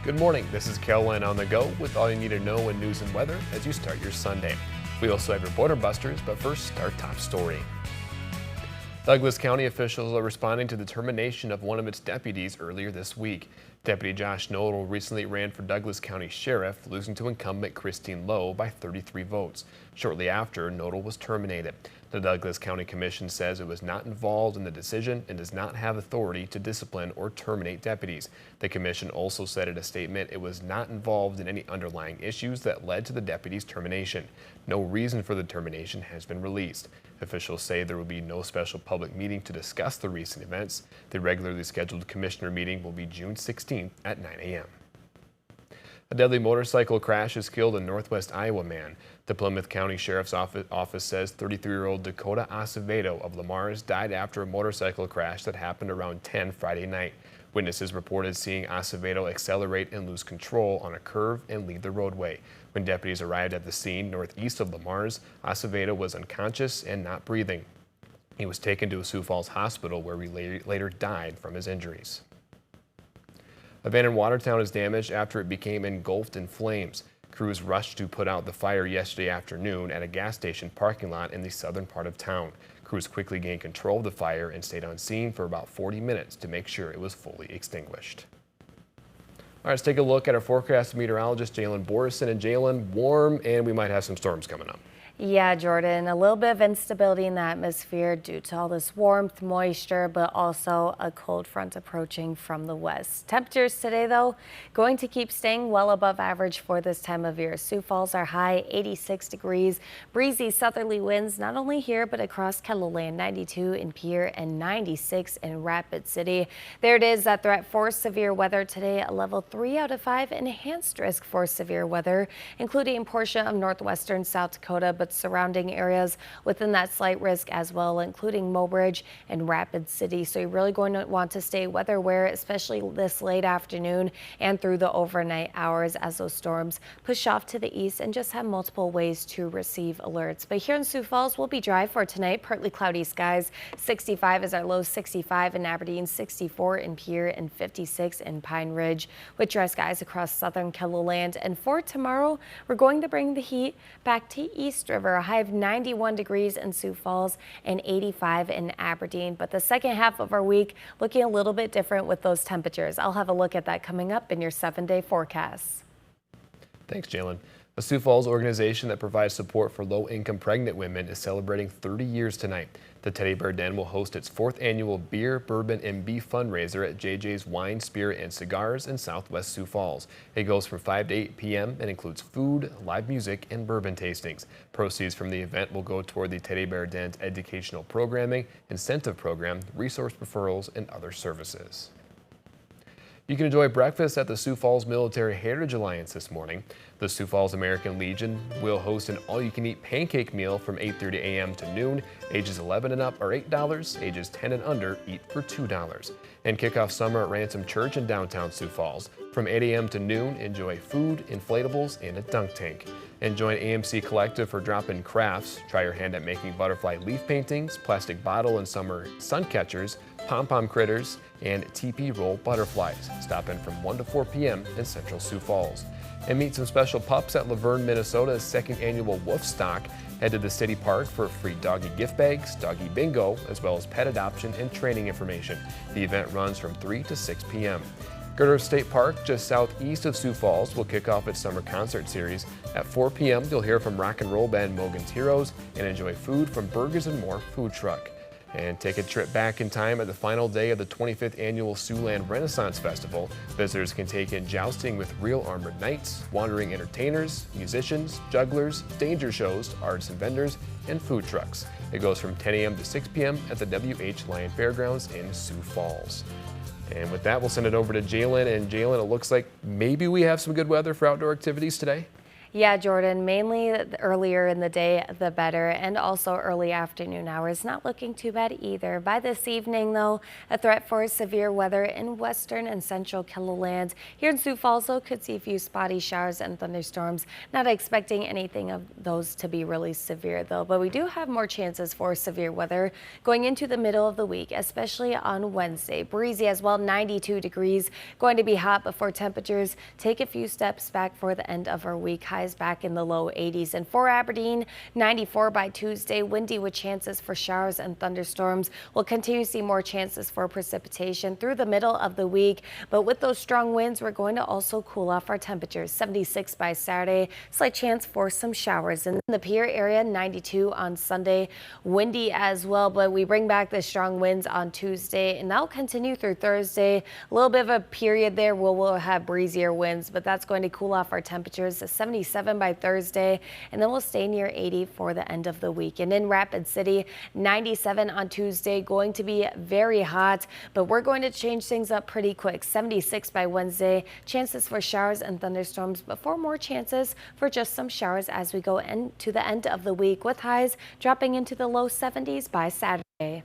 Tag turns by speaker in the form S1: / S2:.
S1: Good morning, this is KELOLAND On the Go with all you need to know in news and weather as you start your Sunday. We also have your border busters, but first, our top story. Douglas County officials are responding to the termination of one of its deputies earlier this week. Deputy Josh Nodal recently ran for Douglas County Sheriff, losing to incumbent Christine Lowe by 33 votes. Shortly after, Nodal was terminated. The Douglas County Commission says it was not involved in the decision and does not have authority to discipline or terminate deputies. The Commission also said in a statement it was not involved in any underlying issues that led to the deputy's termination. No reason for the termination has been released. Officials say there will be no special public meeting to discuss the recent events. The regularly scheduled commissioner meeting will be June 16th at 9 a.m. A deadly motorcycle crash has killed a northwest Iowa man. The Plymouth County Sheriff's Office says 33-year-old Dakota Acevedo of Lamar's died after a motorcycle crash that happened around 10 Friday night. Witnesses reported seeing Acevedo accelerate and lose control on a curve and leave the roadway. When deputies arrived at the scene northeast of Lamar's, Acevedo was unconscious and not breathing. He was taken to a Sioux Falls hospital where he later died from his injuries. A van in Watertown is damaged after it became engulfed in flames. Crews rushed to put out the fire yesterday afternoon at a gas station parking lot in the southern part of town. Crews quickly gained control of the fire and stayed on scene for about 40 minutes to make sure it was fully extinguished. All right, let's take a look at our forecast meteorologist, Jalen Borison. And Jalen, warm, and we might have some storms coming up.
S2: Yeah, Jordan, a little bit of instability in the atmosphere due to all this warmth, moisture, but also a cold front approaching from the west. Temperatures today, though, going to keep staying well above average for this time of year. Sioux Falls are high, 86 degrees. Breezy southerly winds not only here, but across KELOLAND, 92 in Pierre and 96 in Rapid City. There it is, that threat for severe weather today, a level 3 out of 5 enhanced risk for severe weather, including a portion of northwestern South Dakota, but surrounding areas within that slight risk as well, including Mobridge and Rapid City. So you're really going to want to stay weather aware, especially this late afternoon and through the overnight hours as those storms push off to the east and just have multiple ways to receive alerts. But here in Sioux Falls, we'll be dry for tonight. Partly cloudy skies. 65 is our low, 65 in Aberdeen, 64 in Pierre, and 56 in Pine Ridge, with dry skies across southern KELOLAND. And for tomorrow, we're going to bring the heat back to East River. A high of 91 degrees in Sioux Falls and 85 in Aberdeen. But the second half of our week looking a little bit different with those temperatures. I'll have a look at that coming up in your 7-day forecast.
S1: Thanks, Jalen. A Sioux Falls organization that provides support for low-income pregnant women is celebrating 30 years tonight. The Teddy Bear Den will host its 4th annual Beer, Bourbon, and Beef fundraiser at JJ's Wine, Spirit, and Cigars in Southwest Sioux Falls. It goes from 5 to 8 p.m. and includes food, live music, and bourbon tastings. Proceeds from the event will go toward the Teddy Bear Den's educational programming, incentive program, resource referrals, and other services. You can enjoy breakfast at the Sioux Falls Military Heritage Alliance this morning. The Sioux Falls American Legion will host an all-you-can-eat pancake meal from 8:30 a.m. to noon. Ages 11 and up are $8. Ages 10 and under eat for $2. And kick off summer at Ransom Church in downtown Sioux Falls. From 8 a.m. to noon, enjoy food, inflatables, and a dunk tank. And join AMC Collective for drop-in crafts. Try your hand at making butterfly leaf paintings, plastic bottle and summer sun catchers, pom-pom critters, and teepee roll butterflies. Stop in from 1 to 4 p.m. in Central Sioux Falls. And meet some special pups at Laverne, Minnesota's 2nd annual Wolf Stock. Head to the city park for free doggy gift bags, doggy bingo, as well as pet adoption and training information. The event runs from 3 to 6 p.m. Girder State Park, just southeast of Sioux Falls, will kick off its summer concert series. At 4 p.m., you'll hear from rock and roll band Mogan's Heroes and enjoy food from Burgers and More food truck. And take a trip back in time at the final day of the 25th annual Siouxland Renaissance Festival. Visitors can take in jousting with real armored knights, wandering entertainers, musicians, jugglers, danger shows, artists and vendors, and food trucks. It goes from 10 a.m. to 6 p.m. at the W.H. Lyon Fairgrounds in Sioux Falls. And with that, we'll send it over to Jalen. And Jalen, it looks like maybe we have some good weather for outdoor activities today.
S2: Yeah, Jordan, mainly earlier in the day, the better, and also early afternoon hours. Not looking too bad either. By this evening, though, a threat for severe weather in western and central KELOLAND. Here in Sioux Falls, though, could see a few spotty showers and thunderstorms. Not expecting anything of those to be really severe, though, but we do have more chances for severe weather going into the middle of the week, especially on Wednesday. Breezy as well, 92 degrees. Going to be hot before temperatures take a few steps back for the end of our week. Highs back in the low 80s. And for Aberdeen, 94 by Tuesday. Windy with chances for showers and thunderstorms. We'll continue to see more chances for precipitation through the middle of the week. But with those strong winds, we're going to also cool off our temperatures. 76 by Saturday. Slight chance for some showers. In the Pierre area, 92 on Sunday. Windy as well, but we bring back the strong winds on Tuesday, and that'll continue through Thursday. A little bit of a period there where we'll have breezier winds, but that's going to cool off our temperatures to 77 by Thursday, and then we'll stay near 80 for the end of the week. And in Rapid City, 97 on Tuesday, going to be very hot, but we're going to change things up pretty quick. 76 by Wednesday, chances for showers and thunderstorms, but for more chances for just some showers as we go into the end of the week, with highs dropping into the low 70s by Saturday.